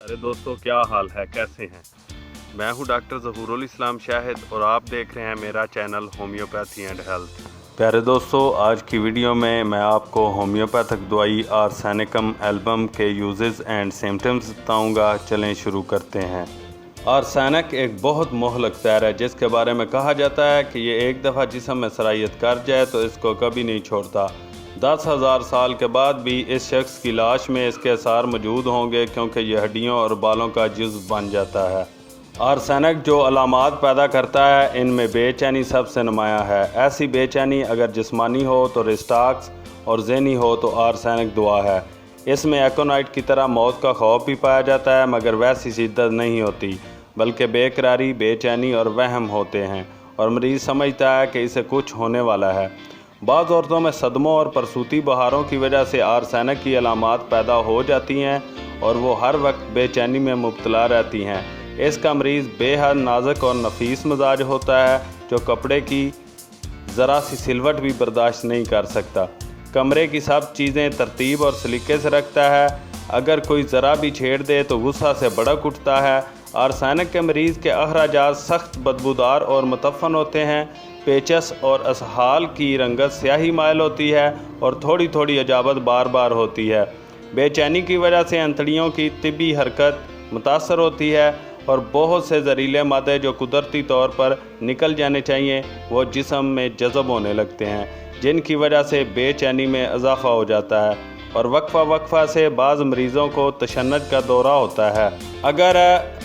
अरे दोस्तों, क्या हाल है, कैसे हैं। मैं हूं डॉक्टर ज़हूरुल इस्लाम शाहिद और आप देख रहे हैं मेरा चैनल होम्योपैथी एंड हेल्थ। प्यारे दोस्तों, आज की वीडियो में मैं आपको होम्योपैथिक दवाई आर्सेनिकम एल्बम के यूजेस एंड सिम्टम्स बताऊंगा। चलें शुरू करते हैं। आर्सेनिक एक बहुत मोहलक जहर है जिसके बारे में कहा जाता है कि ये एक दफ़ा जिस्म में सरायत कर जाए तो इसको कभी नहीं छोड़ता। 10,000 साल के बाद भी इस शख्स की लाश में इसके आसार मौजूद होंगे क्योंकि यह हड्डियों और बालों का जुज़ बन जाता है। आर्सेनिक जो अलामात पैदा करता है इनमें बेचैनी सबसे नुमाया है। ऐसी बेचैनी अगर जिस्मानी हो तो रिस्टाक्स और ज़हनी हो तो आर्सेनिक दवा है। इसमें एकोनाइट की तरह मौत का खौफ भी पाया जाता है, मगर वैसी शिद्दत नहीं होती, बल्कि बेकरारी, बेचैनी और वहम होते हैं और मरीज़ समझता है कि इसे कुछ होने वाला है। बाज़ औरतों में सदमों और प्रसूती बहारों की वजह से आर्सेनिक की अलामात पैदा हो जाती हैं और वो हर वक्त बेचैनी में मुब्तला रहती हैं। इसका मरीज़ बेहद नाजुक और नफीस मिजाज होता है जो कपड़े की ज़रा सी सिलवट भी बर्दाश्त नहीं कर सकता। कमरे की सब चीज़ें तरतीब और सलीके से रखता है। अगर कोई ज़रा भी छेड़ दे तो गुस्सा से भड़क उठता है। आर्सेनिक के मरीज़ के अखराजात सख्त बदबूदार और मुतफ़न होते हैं। पेचस और असहाल की रंगत स्याही माइल होती है और थोड़ी थोड़ी अजाबत बार बार होती है। बेचैनी की वजह से अंतड़ियों की तिब्बी हरकत मुतासर होती है और बहुत से जहरीले मादे जो कुदरती तौर पर निकल जाने चाहिए वो जिस्म में जज़ब होने लगते हैं, जिनकी वजह से बेचैनी में इजाफ़ा हो जाता है और वक्फा से बाज़ मरीज़ों को तशन्नुज का दौरा होता है। अगर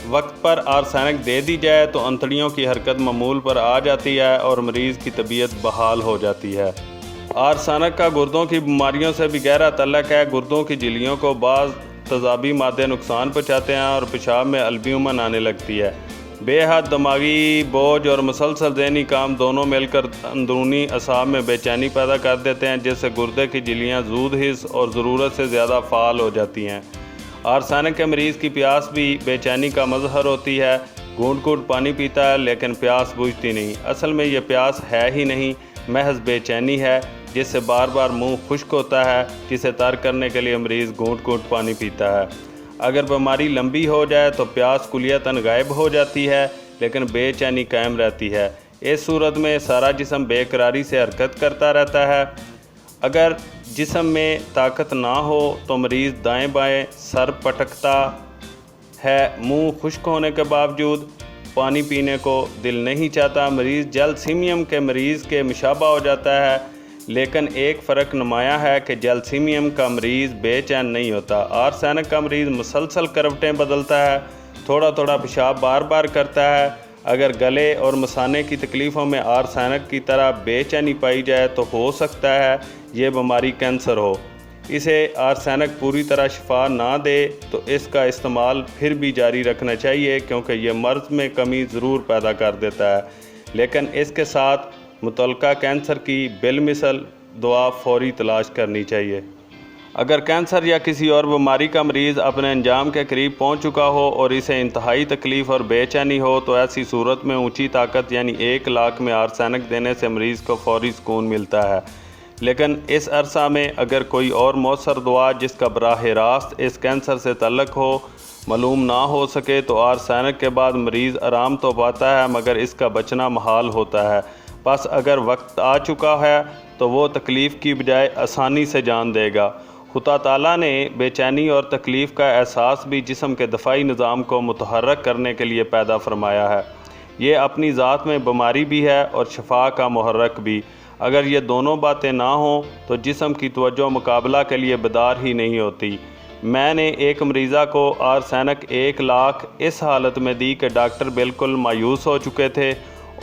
वक्त पर आर्सेनिक दे दी जाए तो अंतड़ियों की हरकत मामूल पर आ जाती है और मरीज़ की तबीयत बहाल हो जाती है। आर्सेनिक का गुर्दों की बीमारियों से भी गहरा तल्लक है। गुर्दों की झिल्लियों को बाज़ तेज़ाबी मादे नुकसान पहुँचाते हैं और पेशाब में अल्ब्यूमिन आने लगती है। बेहद दिमागी बोझ और मुसलसल ज़हनी काम दोनों मिलकर अंदरूनी असाब में बेचैनी पैदा कर देते हैं, जिससे गुर्दे की झिल्लियाँ ज़ूद हिस्स और ज़रूरत से ज़्यादा फ़ाल हो जाती हैं। आर्सेनिक के मरीज़ की प्यास भी बेचैनी का मज़हर होती है। घूंट घूंट पानी पीता है लेकिन प्यास बुझती नहीं। असल में ये प्यास है ही नहीं, महज बेचैनी है जिससे बार बार मुंह खुश्क होता है, जिसे तर करने के लिए मरीज़ घूंट घूंट पानी पीता है। अगर बीमारी लंबी हो जाए तो प्यास कुलियतन गायब हो जाती है लेकिन बेचैनी कायम रहती है। इस सूरत में सारा जिस्म बेकरारी से हरकत करता रहता है। अगर जिस्म में ताकत ना हो तो मरीज़ दाएं बाएं सर पटकता है। मुंह खुश्क होने के बावजूद पानी पीने को दिल नहीं चाहता। मरीज़ जलसीमियम के मरीज़ के मुशाबा हो जाता है, लेकिन एक फ़र्क नुमाया है कि जलसीमियम का मरीज़ बेचैन नहीं होता। आर्सेनिक का मरीज़ मुसलसल करवटें बदलता है, थोड़ा थोड़ा पेशाब बार बार करता है। अगर गले और मसाने की तकलीफ़ों में आर्सेनिक की तरह बेचैनी पाई जाए तो हो सकता है ये बीमारी कैंसर हो। इसे आर्सेनिक पूरी तरह शिफा ना दे तो इसका इस्तेमाल फिर भी जारी रखना चाहिए क्योंकि ये मर्ज़ में कमी ज़रूर पैदा कर देता है, लेकिन इसके साथ मुतल्लिका कैंसर की बिलमिसल दवा फौरी तलाश करनी चाहिए। अगर कैंसर या किसी और बीमारी का मरीज़ अपने अंजाम के करीब पहुंच चुका हो और इसे इंतहाई तकलीफ़ और बेचैनी हो तो ऐसी सूरत में ऊंची ताकत यानी 1 लाख में आर्सेनिक देने से मरीज़ को फौरी सुकून मिलता है। लेकिन इस अरसा में अगर कोई और मौसर दवा जिसका बराह रास्त इस कैंसर से तल्लक हो मालूम ना हो सके तो आर्सेनिक के बाद मरीज़ आराम तो पाता है मगर इसका बचना महाल होता है। बस अगर वक्त आ चुका है तो वो तकलीफ़ की बजाय आसानी से जान देगा। खुदा ताला ने बेचैनी और तकलीफ़ का एहसास भी जिस्म के दफ़ाई निज़ाम को मुतहर्रक करने के लिए पैदा फरमाया है। ये अपनी ज़ात में बीमारी भी है और शफा का मुहर्रक भी। अगर ये दोनों बातें ना हों तो जिस्म की तवज्जो मुकाबला के लिए बेदार ही नहीं होती। मैंने एक मरीज़ा को आर्सेनिक 1 लाख इस हालत में दी कि डॉक्टर बिल्कुल मायूस हो चुके थे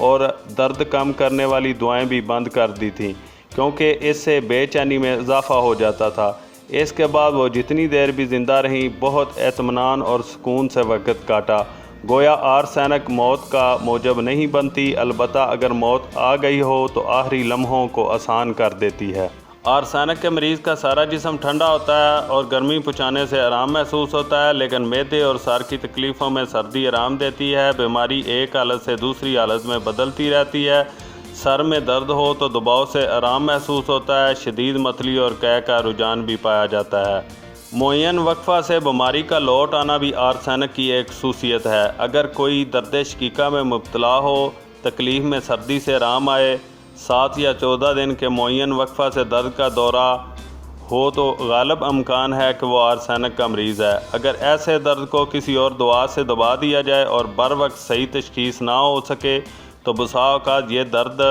और दर्द कम करने वाली दवाएं भी बंद कर दी थीं क्योंकि इससे बेचैनी में इजाफ़ा हो जाता था। इसके बाद वो जितनी देर भी ज़िंदा रहीं बहुत एतमानान और सुकून से वक़्त काटा। गोया आर्सेनिक मौत का मौजब नहीं बनती, अलबत्ता अगर मौत आ गई हो तो आखिरी लम्हों को आसान कर देती है। आर्सेनिक के मरीज़ का सारा जिस्म ठंडा होता है और गर्मी पहुँचाने से आराम महसूस होता है, लेकिन मैदे और सार की तकलीफ़ों में सर्दी आराम देती है। बीमारी एक हालत से दूसरी हालत में बदलती रहती है। सर में दर्द हो तो दबाव से आराम महसूस होता है। शदीद मतली और कै का रुझान भी पाया जाता है। मुअय्यन वक्फ़ा से बीमारी का लौट आना भी आर्सेनिक की एक खसूसियत है। अगर कोई दर्द शकीका में मुब्तला हो, तकलीफ़ में सर्दी से आराम आए, 7 या 14 दिन के मुअय्यन वक्फ़ा से दर्द का दौरा हो, तो गालिब अमकान है कि वो आर्सेनिक का मरीज़ है। अगर ऐसे दर्द को किसी और दवा से दबा दिया जाए और बर वक्त सही तशख़ीस ना हो सके तो बसा औक़ात ये दर्द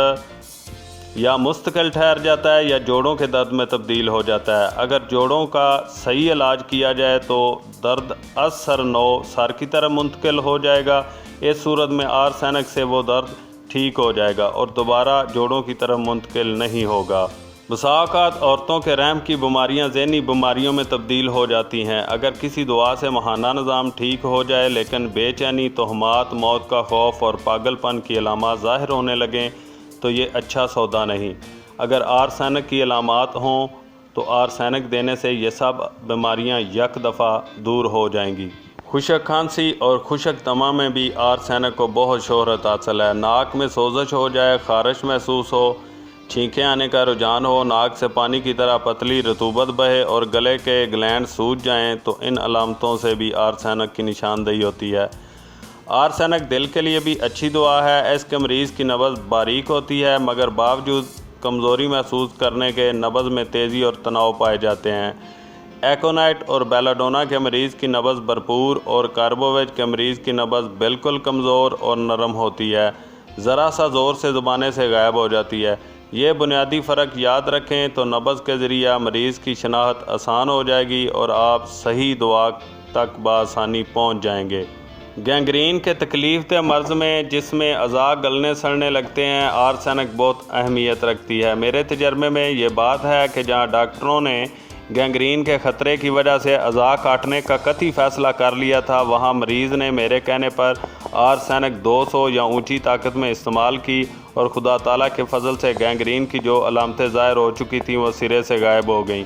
या मुस्तकिल ठहर जाता है या जोड़ों के दर्द में तब्दील हो जाता है। अगर जोड़ों का सही इलाज किया जाए तो दर्द असर नो सर की तरफ मुंतकिल हो जाएगा। इस सूरत में आर्सेनिक से वो दर्द ठीक हो जाएगा और दोबारा जोड़ों की तरफ मुंतकिल नहीं होगा। बसा औक़ात औरतों के रहम की बीमारियां ज़हनी बीमारियों में तब्दील हो जाती हैं। अगर किसी दुआ से माहाना निज़ाम ठीक हो जाए लेकिन बेचैनी, तोहमात, मौत का खौफ और पागलपन की अलामात ज़ाहिर होने लगें तो ये अच्छा सौदा नहीं। अगर आर्सेनिक की अलामात हों तो आर्सेनिक देने से ये सब बीमारियां यक दफ़ा दूर हो जाएंगी। खुशक खांसी और खुशक दमा में भी आर्सेनिक को बहुत शोहरत हासिल है। नाक में सोजश हो जाए, ख़ारिश महसूस हो, छींकें आने का रुझान हो, नाक से पानी की तरह पतली रतूबत बहे और गले के ग्लैंड सूज जाएं तो इन अलामतों से भी आर्सेनिक की निशानदेही होती है। आर्सेनिक दिल के लिए भी अच्छी दुआ है। इसके मरीज़ की नब्ज़ बारीक होती है मगर बावजूद कमज़ोरी महसूस करने के नब्ज़ में तेज़ी और तनाव पाए जाते हैं। एकोनाइट और बेलाडोना के मरीज़ की नब्ज़ भरपूर और कार्बोवेज के मरीज़ की नब्ज़ बिल्कुल कमज़ोर और नरम होती है, ज़रा सा ज़ोर से ज़ुबाने से गायब हो जाती है। ये बुनियादी फ़र्क याद रखें तो नब्ज़ के ज़रिया मरीज़ की शनाख्त आसान हो जाएगी और आप सही दुआ तक बआसानी पहुँच जाएंगे। गैंग्रीन के तकलीफ़देह मर्ज़ में जिसमें अज़ा गलने सड़ने लगते हैं, आर्सेनिक बहुत अहमियत रखती है। मेरे तजर्बे में ये बात है कि जहाँ डॉक्टरों ने गैंग्रीन के ख़तरे की वजह से अज़ा काटने का कतई फ़ैसला कर लिया था, वहाँ मरीज़ ने मेरे कहने पर आर्सेनिक 200 या ऊँची ताकत में इस्तेमाल की और खुदा ताला के फ़ज़ल से गैंग्रीन की जो अलामतें ज़ाहिर हो चुकी थीं वो सिरे से गायब हो गईं।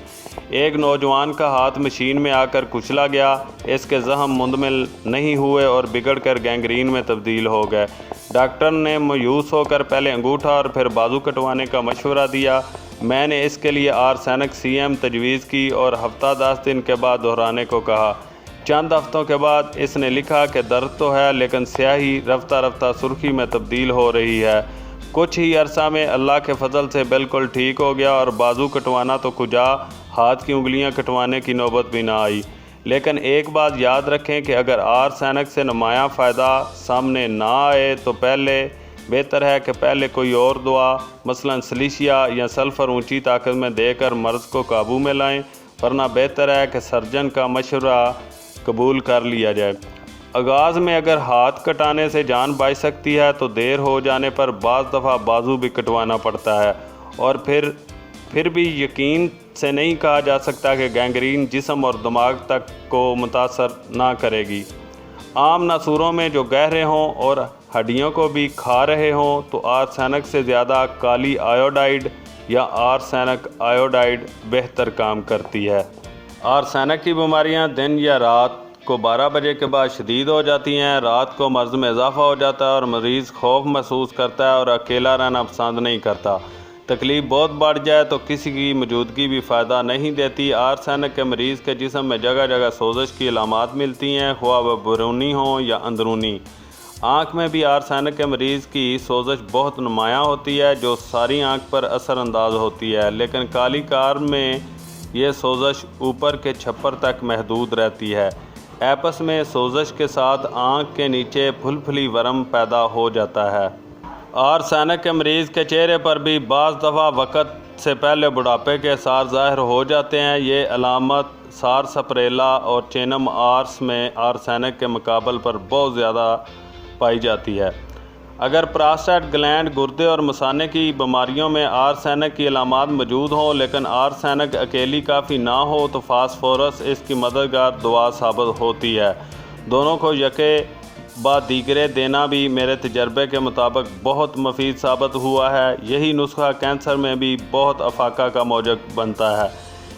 एक नौजवान का हाथ मशीन में आकर कुचला गया, इसके ज़ख्म मुंदमिल नहीं हुए और बिगड़ कर गैंग्रीन में तब्दील हो गए। डॉक्टर ने मायूस होकर पहले अंगूठा और फिर बाजू कटवाने का मशवरा दिया। मैंने इसके लिए आर्सेनिक CM तजवीज़ की और हफ्ता 10 दिन के बाद दोहराने को कहा। चंद हफ्तों के बाद इसने लिखा कि दर्द तो है लेकिन स्याही रफ्ता रफ्ता सुर्खी में तब्दील हो रही है। कुछ ही अरसा में अल्लाह के फजल से बिल्कुल ठीक हो गया और बाजू कटवाना तो कुजा, हाथ की उंगलियां कटवाने की नौबत भी ना आई। लेकिन एक बात याद रखें कि अगर आर्सेनिक से नुमाया फ़ायदा सामने ना आए तो बेहतर है कि पहले कोई और दुआ मसलन सलीशिया या सल्फ़र ऊंची ताकत में देकर मर्ज़ को काबू में लाएं, वरना बेहतर है कि सर्जन का मशवरा कबूल कर लिया जाए। आगाज़ में अगर हाथ कटाने से जान बच सकती है तो देर हो जाने पर बाज़ दफ़ा बाजू भी कटवाना पड़ता है और फिर भी यकीन से नहीं कहा जा सकता कि गैंग्रीन जिस्म और दिमाग तक को मुतासर ना करेगी। आम नासूरों में जो गहरे हों और हड्डियों को भी खा रहे हों तो आर्सेनिक से ज़्यादा काली आयोडाइड या आर्सेनिक आयोडाइड बेहतर काम करती है। आर्सेनिक की बीमारियां दिन या रात को 12 बजे के बाद शदीद हो जाती हैं। रात को मर्ज़ में इजाफ़ा हो जाता है और मरीज़ खौफ महसूस करता है और अकेला रहना पसंद नहीं करता। तकलीफ़ बहुत बढ़ जाए तो किसी की मौजूदगी भी फ़ायदा नहीं देती। आर्सेनिक के मरीज़ के जिस्म में जगह जगह सोजश की अलामात मिलती हैं, ख्वाह वह बैरूनी हों या अंदरूनी। आँख में भी आर्सेनिक के मरीज़ की सोजश बहुत नुमायाँ होती है जो सारी आँख पर असरअंदाज होती है, लेकिन काली कार में ये सोजश ऊपर के छप्पर तक महदूद रहती है। आपस में सोजश के साथ आँख के नीचे फुलफुली वर्म पैदा हो जाता है। आर्सेनिक के मरीज़ के चेहरे पर भी बाज़ दफ़ा वक़्त से पहले बुढ़ापे के आसार ज़ाहिर हो जाते हैं। ये अलामत सारसप्रेला और चेनम आर्स में आर्सेनिक के मुकाबले पर बहुत ज़्यादा पाई जाती है। अगर प्रोस्टेट ग्लैंड, गुर्दे और मसाने की बीमारियों में आर्सेनिक की अलामात मौजूद हों लेकिन आर्सेनिक अकेली काफ़ी ना हो तो फास्फोरस इसकी मददगार दवा साबित होती है। दोनों को यके बाद दीगरे देना भी मेरे तजर्बे के मुताबिक बहुत मुफीद साबित हुआ है। यही नुस्खा कैंसर में भी बहुत अफाका का मौजब बनता है।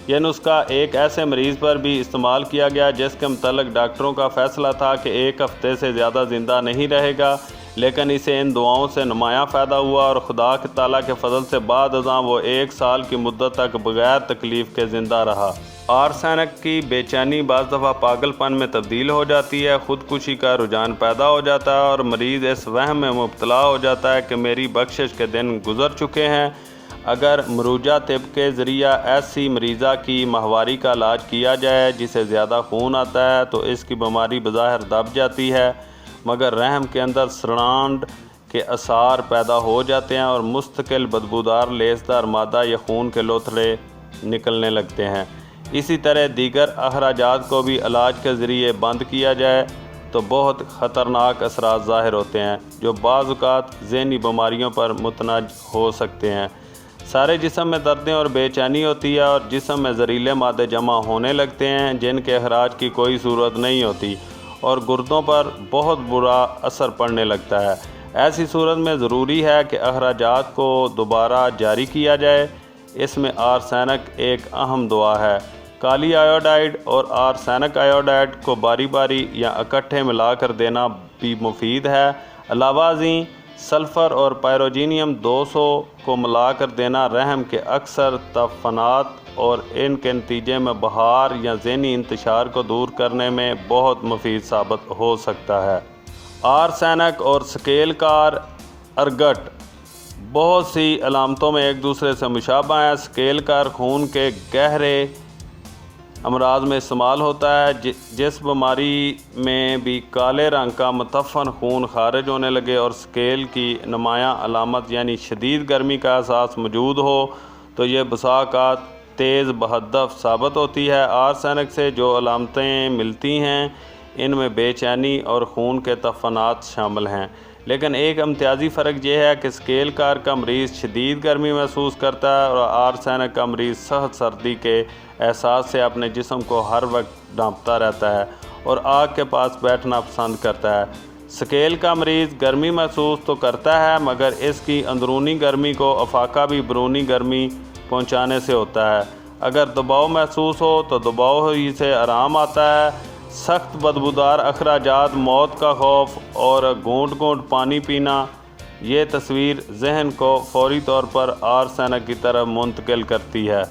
यह नुस्खा एक ऐसे मरीज़ पर भी इस्तेमाल किया गया जिसके मुतालिक डॉक्टरों का फ़ैसला था कि 1 हफ़्ते से ज़्यादा ज़िंदा नहीं रहेगा, लेकिन इसे इन दुआओं से नुमायाँ फ़ायदा हुआ और खुदा के ताला के फजल से बाद अज़ां वो 1 साल की मुद्दत तक बग़ैर तकलीफ़ के ज़िंदा रहा। आर्सेनिक की बेचैनी बाज़ दफ़ा पागलपन में तब्दील हो जाती है, ख़ुदकुशी का रुझान पैदा हो जाता है और मरीज़ इस वहम में मुब्तला हो जाता है कि मेरी बख्शिश के दिन गुज़र चुके हैं। अगर मरूजा तिब के ज़रिया ऐसी मरीज़ा की माहवारी का इलाज किया जाए जिसे ज़्यादा खून आता है तो इसकी बीमारी बज़ाहिर दब जाती है, मगर रहम के अंदर सड़ांड के आसार पैदा हो जाते हैं और मुस्तकिल बदबूदार लेसदार मादा या खून के लोथड़े निकलने लगते हैं। इसी तरह दीगर अखराजात को भी इलाज के ज़रिए बंद किया जाए तो बहुत ख़तरनाक असरात ज़ाहिर होते हैं जो बाज़ औक़ात ज़हनी बीमारियों पर मुतनज हो सकते हैं। सारे जिस्म में दर्दें और बेचैनी होती है और जिस्म में ज़हरीले मादे जमा होने लगते हैं जिनके अखराज की कोई सूरत नहीं होती और गुर्दों पर बहुत बुरा असर पड़ने लगता है। ऐसी सूरत में ज़रूरी है कि अखराजात को दोबारा जारी किया जाए। इसमें आर्सेनिक एक अहम दवा है। काली आयोडाइड और आर्सेनिक आयोडाइड को बारी बारी या इकट्ठे मिलाकर देना भी मुफीद है। अलावा अज़ीं सल्फ़र और पायरोजीनियम 200 को मिलाकर देना रहम के अक्सर तफ़नात और इनके नतीजे में बहार या ज़हनी इंतशार को दूर करने में बहुत मुफीद साबित हो सकता है। आर्सेनिक और स्केल कार अर्गट बहुत सी अलामतों में एक दूसरे से मुशाबा है। स्केल कार खून के गहरे अमराज में इस्तेमाल होता है। जिस बीमारी में भी काले रंग का मुतफ़न खून खारिज होने लगे और स्केल की नुमायाँ अलामत यानी शदीद गर्मी का एहसास मौजूद हो तो ये बसाक़ात तेज़ बहदफ़ साबित होती है। आर्सेनिक से जो अलामतें मिलती हैं इनमें बेचैनी और खून के तफ़नात शामिल हैं, लेकिन एक इम्तियाज़ी फ़र्क यह है कि स्केल कार का मरीज़ शदीद गर्मी महसूस करता है और आर्सेनिक का मरीज़ सख्त सर्दी के एहसास से अपने जिस्म को हर वक्त ढांपता रहता है और आग के पास बैठना पसंद करता है। स्केल का मरीज़ गर्मी महसूस तो करता है मगर इसकी अंदरूनी गर्मी को अफाका भी बैरूनी गर्मी पहुँचाने से होता है। अगर दबाव महसूस हो तो दबाव ही से आराम आता है। सख्त बदबूदार अखराजात, मौत का खौफ और घूंट घूंट पानी पीना, ये तस्वीर जहन को फौरी तौर पर आर्सेनिक की तरफ मुंतकिल करती है।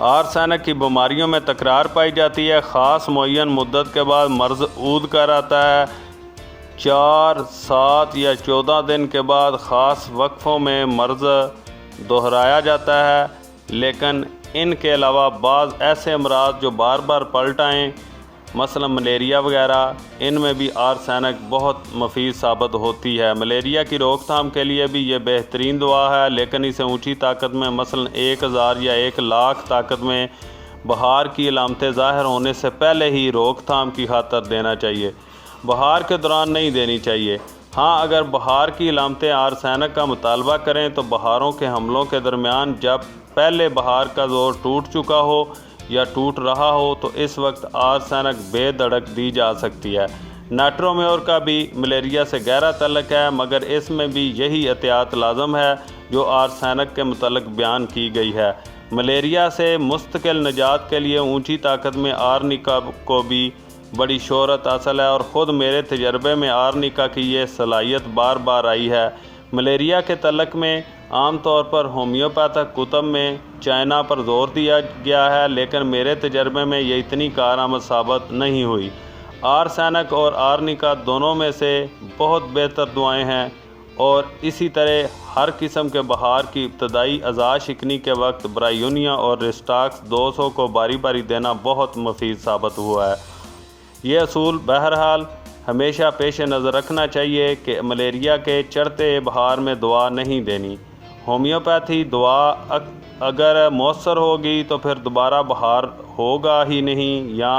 आर्सेनिक की बीमारियों में तकरार पाई जाती है। ख़ास मुअय्यन मुद्दत के बाद मर्ज़ ऊद कर आता है। 4, 7 या 14 दिन के बाद ख़ास वक्फ़ों में मर्ज़ दोहराया जाता है, लेकिन इनके अलावा बाज़ ऐसे अमराज जो बार बार पलट आएँ मसलन मलेरिया वगैरह, इनमें भी आर्सेनिक बहुत मुफीद साबित होती है। मलेरिया की रोकथाम के लिए भी ये बेहतरीन दवा है, लेकिन इसे ऊंची ताकत में मसलन 1000 या 1 लाख ताकत में बहार की अलामतें ज़ाहिर होने से पहले ही रोकथाम की खातर देना चाहिए, बहार के दौरान नहीं देनी चाहिए। हाँ, अगर बहार की अलामतें आर्सेनिक का मुतालबा करें तो बहारों के हमलों के दरमियान जब पहले बहार का ज़ोर टूट चुका हो या टूट रहा हो तो इस वक्त आर्सेनिक बेधड़क दी जा सकती है। नाइट्रोम्योर का भी मलेरिया से गहरा तल्लुक़ है, मगर इसमें भी यही एहतियात लाजम है जो आर्सेनिक के मुतल्लिक़ बयान की गई है। मलेरिया से मुस्तकिल निजात के लिए ऊंची ताकत में आर्निका को भी बड़ी शोहरत हासिल है और ख़ुद मेरे तजर्बे में आर्निका की ये सलाहियत बार बार आई है। मलेरिया के तल्लुक़ में आम तौर पर होम्योपैथिक कुतब में चाइना पर जोर दिया गया है, लेकिन मेरे तजर्बे में ये इतनी कारआमद साबित नहीं हुई। आर्सेनिक और आर्निका दोनों में से बहुत बेहतर दुआएं हैं और इसी तरह हर किस्म के बहार की इब्तदाई अज़ा शिकनी के वक्त ब्रायूनिया और रिस्टाक्स 200 को बारी बारी देना बहुत मुफीद साबित हुआ है। ये असूल बहरहाल हमेशा पेश नज़र रखना चाहिए कि मलेरिया के चढ़ते बहार में दवा नहीं देनी। होम्योपैथी दवा अगर मौसर होगी तो फिर दोबारा बहार होगा ही नहीं या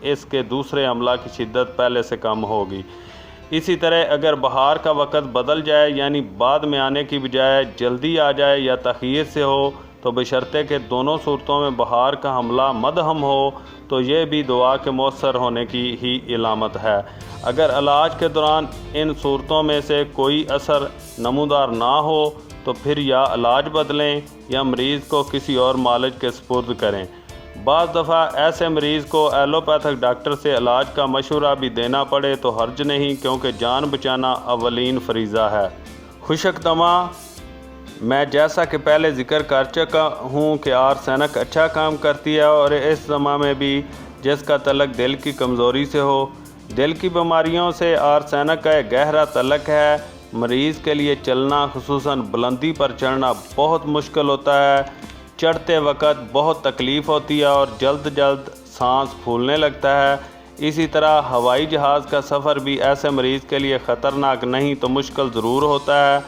इसके दूसरे अमला की शिद्दत पहले से कम होगी। इसी तरह अगर बहार का वक़्त बदल जाए यानी बाद में आने की बजाय जल्दी आ जाए या तख़ीर से हो तो बशर्ते कि दोनों सूरतों में बहार का हमला मदहम हो तो ये भी दवा के मौसर होने की ही इलामत है। अगर इलाज के दौरान इन सूरतों में से कोई असर नमूदार ना हो तो फिर या इलाज बदलें या मरीज़ को किसी और मालिज के सुपुर्द करें। बाज़ दफ़ा ऐसे मरीज़ को एलोपैथिक डॉक्टर से इलाज का मशवरा भी देना पड़े तो हर्ज नहीं, क्योंकि जान बचाना अवलीन फरीज़ा है। खुशक दमा मैं जैसा कि पहले ज़िक्र कर चुका हूँ कि आर्सेनिक अच्छा काम करती है और इस ज़मा में भी जिसका तल्लुक़ दिल की कमज़ोरी से हो, दिल की बीमारियों से आर्सेनिक का एक गहरा तल्लुक़ है। मरीज़ के लिए चलना, खुसूसन बुलंदी पर चढ़ना बहुत मुश्किल होता है। चढ़ते वक़्त बहुत तकलीफ़ होती है और जल्द सांस फूलने लगता है। इसी तरह हवाई जहाज़ का सफ़र भी ऐसे मरीज़ के लिए ख़तरनाक नहीं तो मुश्किल ज़रूर होता है।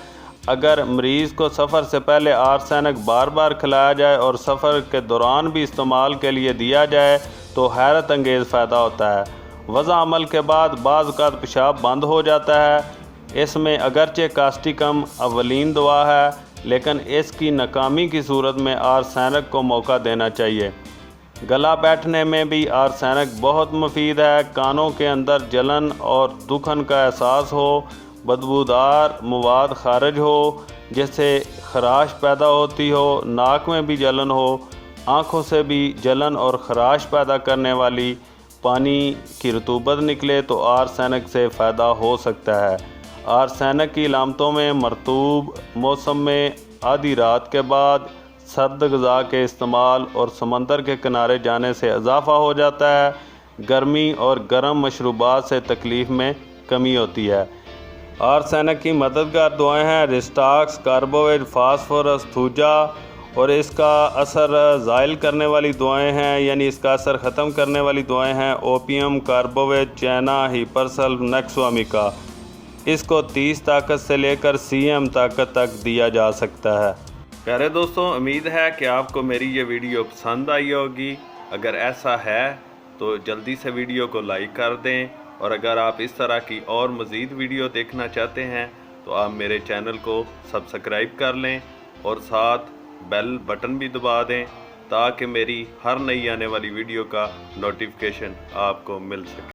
अगर मरीज़ को सफ़र से पहले आर्सेनिक बार बार खिलाया जाए और सफ़र के दौरान भी इस्तेमाल के लिए दिया जाए तो हैरत अंगेज़ फ़ायदा होता है। वज़ा अमल के बाद बाज़ औक़ात पेशाब बंद हो जाता है। इसमें अगरचे कास्टिकम अवलीन दवा है, लेकिन इसकी नाकामी की सूरत में आर्सेनिक को मौका देना चाहिए। गला बैठने में भी आर्सेनिक बहुत मुफीद है। कानों के अंदर जलन और दुखन का एहसास हो, बदबूदार मवाद खारिज हो जिससे खराश पैदा होती हो, नाक में भी जलन हो, आँखों से भी जलन और खराश पैदा करने वाली पानी की रतूबत निकले तो आर्सेनिक से फ़ायदा हो सकता है। आर्सेनिक की अलामतों में मरतूब मौसम में आधी रात के बाद सर्द ग़िज़ा के इस्तेमाल और समंदर के किनारे जाने से इजाफ़ा हो जाता है। गर्मी और गर्म मशरूबात से तकलीफ़ में कमी होती है। आर्सेनिक की मददगार दुआएं हैं रिस्टाक्स, कार्बोवेट, फास्फोरस, थूजा, और इसका असर ज़ाइल करने वाली दुआएं हैं, यानी इसका असर ख़त्म करने वाली दुआएं हैं ओपियम, कार्बोवेट, चैना, हिपरसल, नेक्सोमिका। इसको 30 ताकत से लेकर CM ताकत तक दिया जा सकता है। प्यारे दोस्तों, उम्मीद है कि आपको मेरी ये वीडियो पसंद आई होगी। अगर ऐसा है तो जल्दी से वीडियो को लाइक कर दें, और अगर आप इस तरह की और मज़ीद वीडियो देखना चाहते हैं तो आप मेरे चैनल को सब्सक्राइब कर लें और साथ बेल बटन भी दबा दें ताकि मेरी हर नई आने वाली वीडियो का नोटिफिकेशन आपको मिल सके।